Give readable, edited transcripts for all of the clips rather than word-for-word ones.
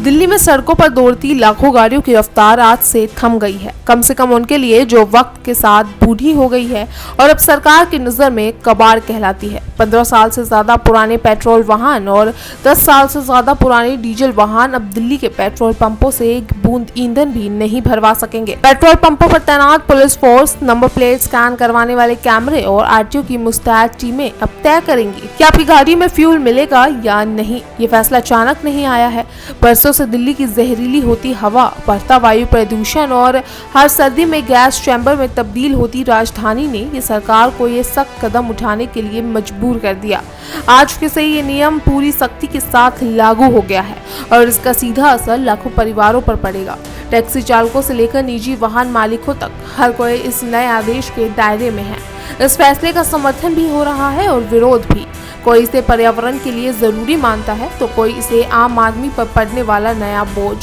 दिल्ली में सड़कों पर दौड़ती लाखों गाड़ियों की रफ्तार आज से थम गई है, कम से कम उनके लिए जो वक्त के साथ बूढ़ी हो गई है और अब सरकार की नजर में कबाड़ कहलाती है। 15 साल से ज्यादा पुराने पेट्रोल वाहन और 10 साल से ज्यादा पुराने डीजल वाहन अब दिल्ली के पेट्रोल पंपों से एक बूंद ईंधन भी नहीं भरवा सकेंगे। पेट्रोल पंपों पर तैनात police force, number plate scan करवाने वाले कैमरे और आरटीओ की मुस्तैद टीमें अब तय करेंगी कि आपकी गाड़ी में फ्यूल मिलेगा या नहीं। ये फैसला अचानक नहीं आया है। बरसों से दिल्ली की जहरीली होती हवा, बढ़ता वायु प्रदूषण और हर सर्दी में गैस चैम्बर में तब्दील होती राजधानी ने ये सरकार को ये सख्त कदम उठाने के लिए मजबूर कर दिया। आज से ये नियम पूरी सख्ती के साथ लागू हो गया है और इसका सीधा असर लाखों परिवारों पर पड़ेगा। टैक्सी चालकों से लेकर निजी वाहन मालिकों तक हर कोई इस नए आदेश के दायरे में है। इस फैसले का समर्थन भी हो रहा है और विरोध भी। कोई इसे पर्यावरण के लिए जरूरी मानता है तो कोई इसे आम आदमी पर पड़ने वाला नया बोझ।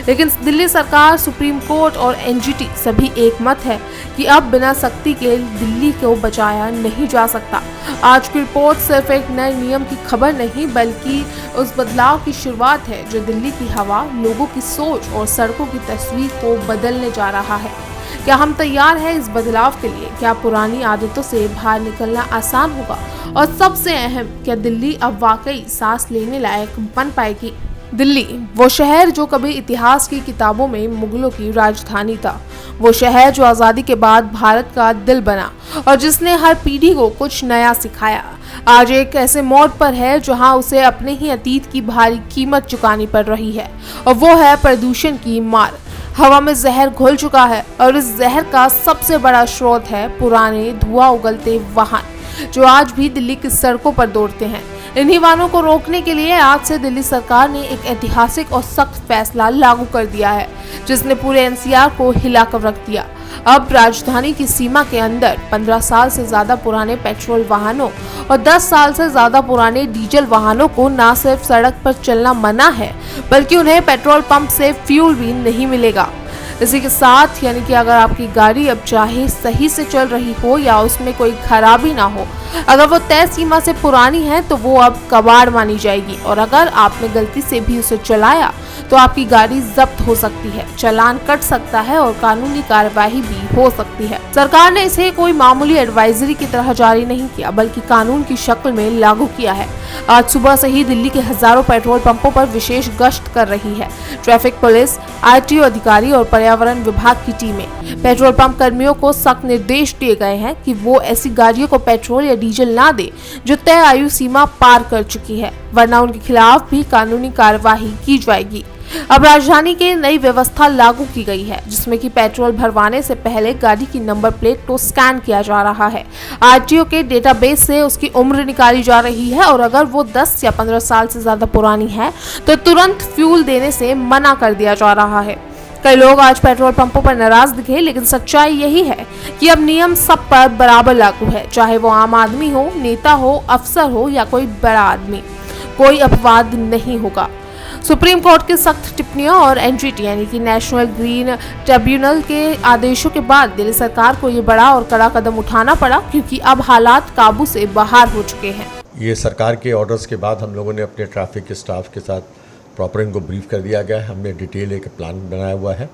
लेकिन दिल्ली सरकार, सुप्रीम कोर्ट और एनजीटी सभी एक मत है कि अब बिना सख्ती के दिल्ली को बचाया नहीं जा सकता। आज की रिपोर्ट सिर्फ एक नए नियम की खबर नहीं बल्कि उस बदलाव की शुरुआत है जो दिल्ली की हवा, लोगों की सोच और सड़कों की तस्वीर को बदलने जा रहा है। क्या हम तैयार हैं इस बदलाव के लिए? क्या पुरानी आदतों से बाहर निकलना आसान होगा? और सबसे अहम, क्या दिल्ली अब वाकई सांस लेने लायक बन पाएगी? दिल्ली, वो शहर जो कभी इतिहास की किताबों में मुगलों की राजधानी था, वो शहर जो आज़ादी के बाद भारत का दिल बना और जिसने हर पीढ़ी को कुछ नया सिखाया, आज एक ऐसे मोड़ पर है जहां उसे अपने ही अतीत की भारी कीमत चुकानी पड़ रही है और वो है प्रदूषण की मार। हवा में जहर घुल चुका है और इस जहर का सबसे बड़ा स्रोत है पुराने धुआं उगलते वाहन जो आज भी दिल्ली की सड़कों पर दौड़ते हैं। इन्हीं वाहनों को रोकने के लिए आज से दिल्ली सरकार ने एक ऐतिहासिक और सख्त फैसला लागू कर दिया है जिसने पूरे एनसीआर को हिलाकर रख दिया। अब राजधानी की सीमा के अंदर 15 साल से ज्यादा पुराने पेट्रोल वाहनों और 10 साल से ज्यादा पुराने डीजल वाहनों को न सिर्फ सड़क पर चलना मना है बल्कि उन्हें पेट्रोल पंप से फ्यूल भी नहीं मिलेगा। इसी के साथ यानी कि अगर आपकी गाड़ी अब चाहे सही से चल रही हो या उसमें कोई खराबी ना हो, अगर वो तय सीमा से पुरानी है तो वो अब कबाड़ मानी जाएगी और अगर आपने गलती से भी उसे चलाया तो आपकी गाड़ी जब्त हो सकती है, चालान कट सकता है और कानूनी कार्यवाही भी हो सकती है। सरकार ने इसे कोई मामूली एडवाइजरी की तरह जारी नहीं किया बल्कि कानून की शक्ल में लागू किया है। आज सुबह से ही दिल्ली के हजारों पेट्रोल पंपों पर विशेष गश्त कर रही है ट्रैफिक पुलिस, आरटीओ अधिकारी और पर्यावरण विभाग की टीमें। पेट्रोल पंप कर्मियों को सख्त निर्देश दिए गए हैं कि वो ऐसी गाड़ियों को पेट्रोल या डीजल ना दे जो तय आयु सीमा पार कर चुकी है, वरना उनके खिलाफ भी कानूनी कार्यवाही की जाएगी। अब राजधानी की नई व्यवस्था लागू की गई है जिसमें कि पेट्रोल भरवाने से पहले गाड़ी की नंबर प्लेट को स्कैन किया जा रहा है। आरटीओ के डेटाबेस से उसकी उम्र निकाली जा रही है और अगर वो 10 या 15 साल से ज्यादा पुरानी है तो तुरंत फ्यूल देने से मना कर दिया जा रहा है। कई लोग आज पेट्रोल पंपों पर नाराज दिखे लेकिन सच्चाई यही है कि अब नियम सब पर बराबर लागू है, चाहे वो आम आदमी हो, नेता हो, अफसर हो या कोई बड़ा आदमी। कोई अपवाद नहीं होगा। सुप्रीम कोर्ट की सख्त टिप्पणियों और एनजीटी यानी कि नेशनल ग्रीन ट्रिब्यूनल के आदेशों के बाद दिल्ली सरकार को ये बड़ा और कड़ा कदम उठाना पड़ा क्योंकि अब हालात काबू से बाहर हो चुके हैं। ये सरकार के ऑर्डर्स के बाद हम लोगों ने अपने ट्रैफिक के स्टाफ के साथ प्रॉपर इनको ब्रीफ कर दिया गया है। हमने डिटेल एक प्लान बनाया हुआ है।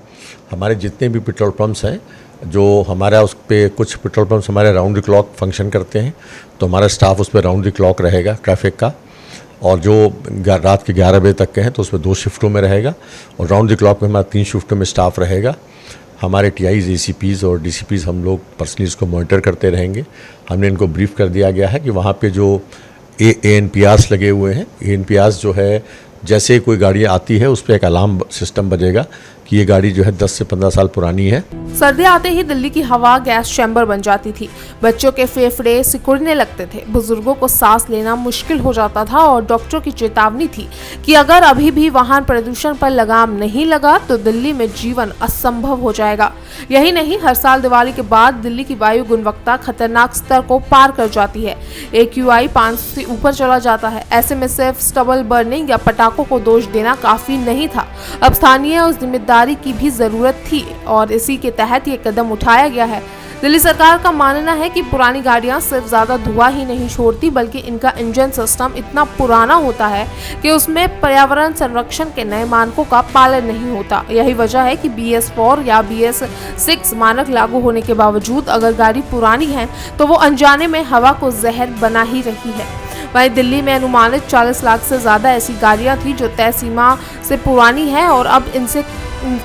हमारे जितने भी पेट्रोल पंप्स हैं, जो हमारा उस पर कुछ पेट्रोल पंप्स हमारे राउंड द क्लॉक फंक्शन करते हैं तो हमारा स्टाफ उस पर राउंड द क्लॉक रहेगा ट्रैफिक का, और जो रात के 11 बजे तक के हैं तो उसमें 2 शिफ्टों में रहेगा और राउंड द क्लॉक में हमारा 3 शिफ्टों में स्टाफ रहेगा। हमारे टीआईज, एसीपीज और डीसीपीज हम लोग पर्सनली इसको मॉनिटर करते रहेंगे। हमने इनको ब्रीफ कर दिया गया है कि वहाँ पे जो एएनपीआर्स लगे हुए हैं, एएनपीआर्स जो है जैसे ही कोई गाड़ी आती है उस पर एक अलार्म सिस्टम बजेगा कि ये गाड़ी जो है 10 से 15 साल पुरानी है। सर्दी आते ही दिल्ली की हवा गैस चैम्बर बन जाती थी, बच्चों के फेफड़े सिकुड़ने लगते थे, बुजुर्गों को सांस लेना मुश्किल हो जाता था और डॉक्टरों की चेतावनी थी कि अगर अभी भी वाहन प्रदूषण पर लगाम नहीं लगा तो दिल्ली में जीवन असंभव हो जाएगा। यही नहीं, हर साल दिवाली के बाद दिल्ली की वायु गुणवत्ता खतरनाक स्तर को पार कर जाती है। AQI 5 से ऊपर चला जाता है। ऐसे में सिर्फ स्टबल बर्निंग या पटाखों को दोष देना काफी नहीं था, अब स्थानीय उस जिम्मेदारी की भी जरूरत थी और इसी के तहत ये कदम उठाया गया है। दिल्ली सरकार का मानना है कि पुरानी गाड़ियां सिर्फ ज्यादा धुआं ही नहीं छोड़ती बल्कि इनका इंजन सिस्टम इतना पुराना होता है कि उसमें पर्यावरण संरक्षण के नए मानकों का पालन नहीं होता। यही वजह है कि BS4 या BS6 मानक लागू होने के बावजूद अगर गाड़ी पुरानी है तो वो अनजाने में हवा को जहर बना ही रही है। वहीं दिल्ली में अनुमानित 40 लाख से ज्यादा ऐसी गाड़ियां थी जो तय सीमा से पुरानी है और अब इनसे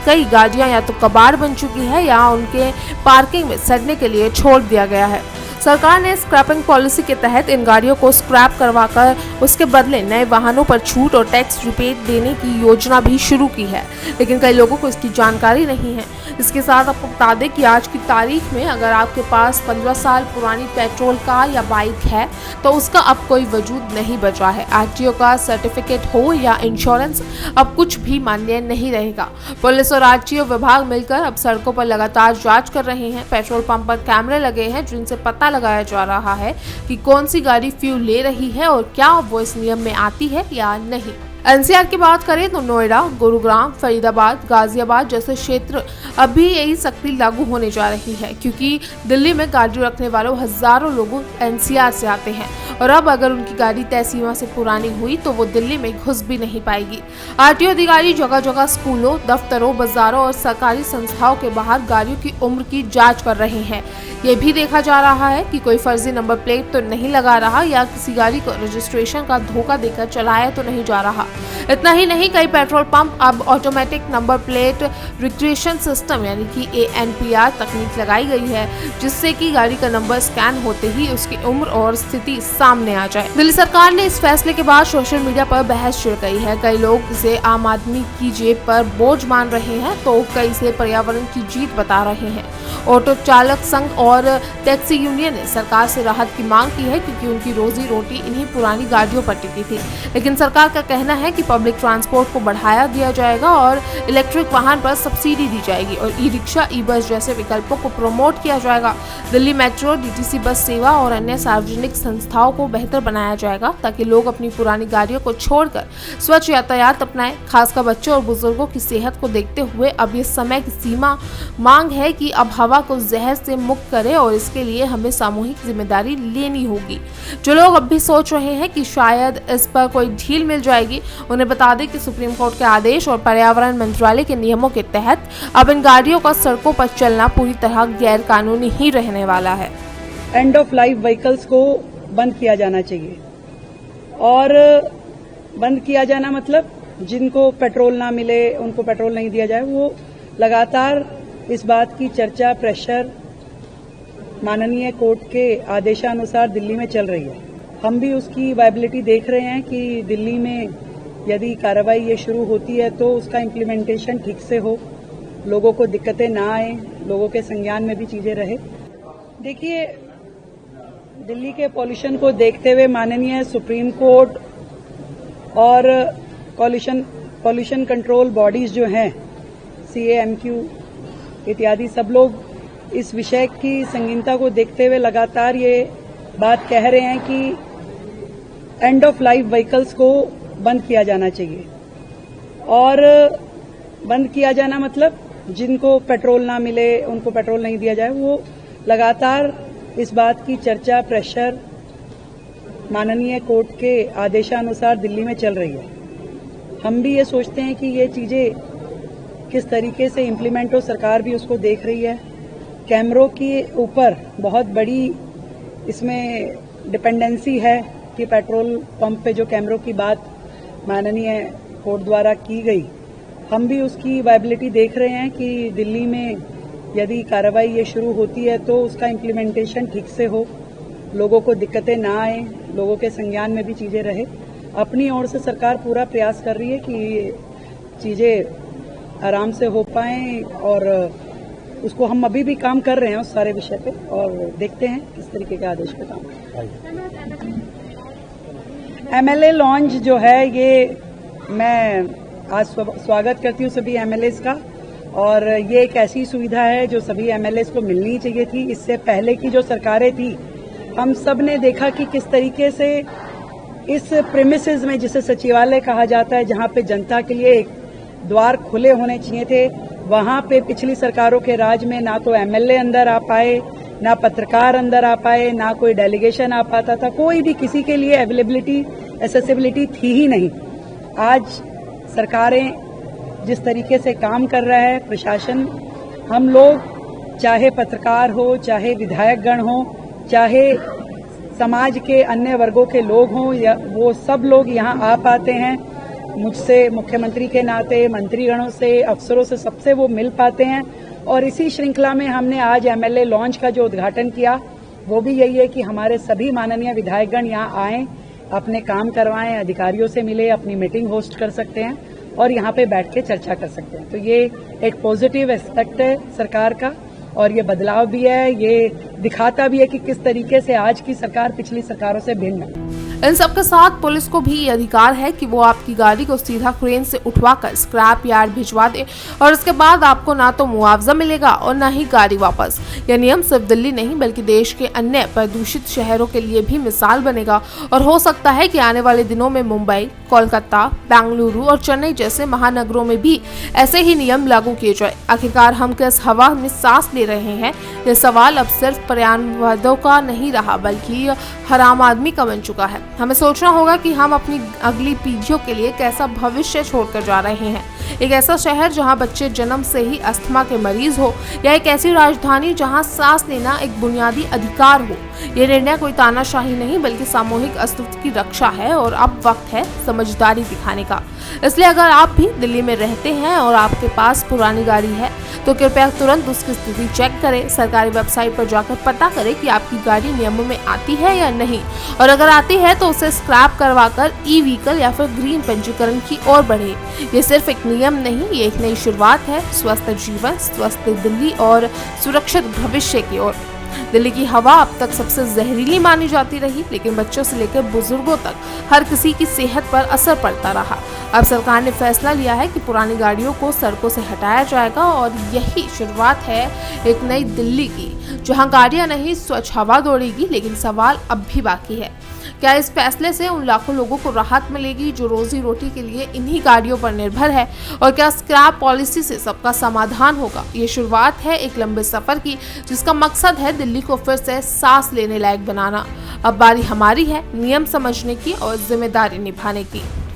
कई गाड़ियां या तो कबाड़ बन चुकी है या उनके पार्किंग में सड़ने के लिए छोड़ दिया गया है। सरकार ने स्क्रैपिंग पॉलिसी के तहत इन गाड़ियों को स्क्रैप करवाकर उसके बदले नए वाहनों पर छूट और टैक्स रिबेट देने की योजना भी शुरू की है, लेकिन कई लोगों को इसकी जानकारी नहीं है। इसके साथ आपको बता दें कि आज की तारीख में अगर आपके पास 15 साल पुरानी पेट्रोल कार या बाइक है तो उसका अब कोई वजूद नहीं बचा है। RTO का सर्टिफिकेट हो या इंश्योरेंस, अब कुछ भी मान्य नहीं रहेगा। पुलिस और RTO विभाग मिलकर अब सड़कों पर लगातार जांच कर रहे हैं। पेट्रोल पंप पर कैमरे लगे हैं जिनसे पता लगाया जा रहा है कि कौन सी गाड़ी फ्यूल ले रही है और क्या वो इस नियम में आती है या नहीं। NCR की बात करें तो नोएडा, गुरुग्राम, फरीदाबाद, गाजियाबाद जैसे क्षेत्र अभी यही सख्ती लागू होने जा रही है, क्योंकि दिल्ली में गाड़ी रखने वालों हजारों लोग NCR से आते हैं और अब अगर उनकी गाड़ी तय सीमा से पुरानी हुई तो वो दिल्ली में घुस भी नहीं पाएगी। RTO अधिकारी जगह जगह स्कूलों, दफ्तरों, बाजारों और सरकारी संस्थाओं के बाहर गाड़ियों की उम्र की जाँच कर रहे हैं। ये भी देखा जा रहा है कि कोई फर्जी नंबर प्लेट तो नहीं लगा रहा या किसी गाड़ी को रजिस्ट्रेशन का धोखा देकर चलाया तो नहीं जा रहा। इतना ही नहीं, कई पेट्रोल पंप अब automatic number plate recreation system यानी कि ANPR तकनीक लगाई गई है, जिससे कि गाड़ी का नंबर स्कैन होते ही उसकी उम्र और स्थिति सामने आ जाए। दिल्ली सरकार ने इस फैसले के बाद सोशल मीडिया पर बहस छिड़ गई है। कई लोग इसे आम आदमी की जेब पर बोझ मान रहे हैं तो कई इसे पर्यावरण की जीत बता रहे हैं। ऑटो चालक संघ और टैक्सी यूनियन ने सरकार से राहत की मांग की है, क्योंकि उनकी रोजी रोटी इन्हीं पुरानी गाड़ियों पर टिकी थी। लेकिन सरकार का कहना है कि पब्लिक ट्रांसपोर्ट को बढ़ाया दिया जाएगा और इलेक्ट्रिक वाहन पर सब्सिडी दी जाएगी और ई-रिक्शा, ई-बस जैसे विकल्पों को प्रमोट किया जाएगा। दिल्ली मेट्रो, DTC बस सेवा और अन्य सार्वजनिक संस्थाओं को बेहतर बनाया जाएगा ताकि लोग अपनी पुरानी गाड़ियों को छोड़कर स्वच्छ यातायात अपनाएं। खासकर बच्चों और बुजुर्गों की सेहत को देखते हुए अब ये समय की सीमा मांग है कि अब हवा को जहर से मुक्त करे और इसके लिए हमें सामूहिक जिम्मेदारी लेनी होगी। जो लोग अब भी सोच रहे हैं कि शायद इस पर कोई ढील मिल जाएगी, उन्हें बता दें कि सुप्रीम कोर्ट के आदेश और पर्यावरण मंत्रालय के नियमों के तहत अब इन गाड़ियों का सड़कों पर चलना पूरी तरह गैर कानूनी ही रहने वाला है। एंड ऑफ लाइफ व्हीकल्स को बंद किया जाना चाहिए और बंद किया जाना मतलब जिनको पेट्रोल ना मिले, उनको पेट्रोल नहीं दिया जाए। वो लगातार इस बात की चर्चा, प्रेशर माननीय कोर्ट के आदेशानुसार दिल्ली में चल रही है। हम भी उसकी वायबिलिटी देख रहे हैं कि दिल्ली में यदि कार्रवाई ये शुरू होती है तो उसका इम्प्लीमेंटेशन ठीक से हो, लोगों को दिक्कतें ना आए, लोगों के संज्ञान में भी चीजें रहे। देखिए, दिल्ली के पॉल्यूशन को देखते हुए माननीय सुप्रीम कोर्ट और पॉल्यूशन कंट्रोल बॉडीज जो हैं, CAMQ इत्यादि, सब लोग इस विषय की संगीनता को देखते हुए लगातार ये बात कह रहे हैं कि एंड ऑफ लाइफ व्हीकल्स को बंद किया जाना चाहिए और बंद किया जाना मतलब जिनको पेट्रोल ना मिले, उनको पेट्रोल नहीं दिया जाए। वो लगातार इस बात की चर्चा, प्रेशर माननीय कोर्ट के आदेशानुसार दिल्ली में चल रही है। हम भी ये सोचते हैं कि ये चीजें किस तरीके से इम्प्लीमेंट हो, सरकार भी उसको देख रही है। कैमरों के ऊपर बहुत बड़ी इसमें डिपेंडेंसी है कि पेट्रोल पंप पे जो कैमरों की बात माननीय कोर्ट द्वारा की गई, हम भी उसकी वायबिलिटी देख रहे हैं कि दिल्ली में यदि कार्रवाई ये शुरू होती है तो उसका इम्प्लीमेंटेशन ठीक से हो, लोगों को दिक्कतें ना आए, लोगों के संज्ञान में भी चीजें रहे। अपनी ओर से सरकार पूरा प्रयास कर रही है कि ये चीजें आराम से हो पाएं और उसको हम अभी भी काम कर रहे हैं उस सारे विषय पे और देखते हैं किस तरीके के आदेश पे काम। MLA लॉन्च जो है, ये मैं आज स्वागत करती हूँ सभी MLAs का, और ये एक ऐसी सुविधा है जो सभी MLAs को मिलनी चाहिए थी। इससे पहले की जो सरकारें थी, हम सब ने देखा कि किस तरीके से इस प्रेमिसेस में, जिसे सचिवालय कहा जाता है, जहाँ पे जनता के लिए एक द्वार खुले होने चाहिए थे, वहाँ पे पिछली सरकारों के राज में ना तो MLA अंदर आ पाए, ना पत्रकार अंदर आ पाए, ना कोई डेलीगेशन आ पाता था, कोई भी किसी के लिए अवेलेबिलिटी, एसेसिबिलिटी थी ही नहीं। आज सरकारें जिस तरीके से काम कर रहा है, प्रशासन, हम लोग चाहे पत्रकार हो, चाहे विधायकगण हो, चाहे समाज के अन्य वर्गों के लोग हों, या वो सब लोग यहाँ आ पाते हैं। मुझसे मुख्यमंत्री के नाते, मंत्रीगणों से, अफसरों से, सबसे वो मिल पाते हैं। और इसी श्रृंखला में हमने आज एमएलए लॉन्च का जो उद्घाटन किया, वो भी यही है कि हमारे सभी माननीय विधायकगण यहाँ आएं, अपने काम करवाएं, अधिकारियों से मिले, अपनी मीटिंग होस्ट कर सकते हैं और यहाँ पे बैठ के चर्चा कर सकते हैं। तो ये एक पॉजिटिव एस्पेक्ट है सरकार का, और ये बदलाव भी है, ये दिखाता भी है कि किस तरीके से आज की सरकार पिछली सरकारों से भिन्न है। इन सबके साथ पुलिस को भी ये अधिकार है कि वो आपकी गाड़ी को सीधा क्रेन से उठवाकर स्क्रैप यार्ड भिजवा दे और इसके बाद आपको ना तो मुआवजा मिलेगा और ना ही गाड़ी वापस। यह नियम सिर्फ दिल्ली नहीं बल्कि देश के अन्य प्रदूषित शहरों के लिए भी मिसाल बनेगा और हो सकता है कि आने वाले दिनों में मुंबई, कोलकाता, बेंगलुरु और चेन्नई जैसे महानगरों में भी ऐसे ही नियम लागू किए जाए। आखिरकार हम किस हवा में सांस ले रहे हैं, यह सवाल अब सिर्फ पर्यावरणवादियों का नहीं रहा बल्कि हर आम आदमी का बन चुका है। हमें सोचना होगा कि हम अपनी अगली पीढ़ियों के लिए कैसा भविष्य छोड़कर जा रहे हैं। एक ऐसा शहर जहां बच्चे जन्म से ही अस्थमा के मरीज हो, या एक ऐसी राजधानी जहां सांस लेना एक बुनियादी अधिकार हो। ये निर्णय कोई तानाशाही नहीं बल्कि सामूहिक अस्तित्व की रक्षा है और अब वक्त है समझदारी दिखाने का। इसलिए अगर आप भी दिल्ली में रहते हैं और आपके पास पुरानी गाड़ी है तो कृपया तुरंत उसकी स्थिति चेक करें। सरकारी वेबसाइट पर जाकर पता करें कि आपकी गाड़ी नियमों में आती है या नहीं, और अगर आती है तो उसे स्क्रैप करवाकर ई-व्हीकल या फिर ग्रीन पंजीकरण की ओर बढ़े। ये सिर्फ एक नियम नहीं, ये एक नई शुरुआत है स्वस्थ जीवन, स्वस्थ दिल्ली और सुरक्षित भविष्य की ओर। दिल्ली की हवा अब तक सबसे जहरीली मानी जाती रही, लेकिन बच्चों से लेकर बुजुर्गों तक हर किसी की सेहत पर असर पड़ता रहा। अब सरकार ने फैसला लिया है कि पुरानी गाड़ियों को सड़कों से हटाया जाएगा और यही शुरुआत है एक नई दिल्ली की, जहां गाड़ियां नहीं स्वच्छ हवा दौड़ेगी। लेकिन सवाल अब भी बाकी है, क्या इस फैसले से उन लाखों लोगों को राहत मिलेगी जो रोजी रोटी के लिए इन्हीं गाड़ियों पर निर्भर है, और क्या स्क्रैप पॉलिसी से सबका समाधान होगा? ये शुरुआत है एक लंबे सफर की, जिसका मकसद है दिल्ली को फिर से सांस लेने लायक बनाना। अब बारी हमारी है नियम समझने की और जिम्मेदारी निभाने की।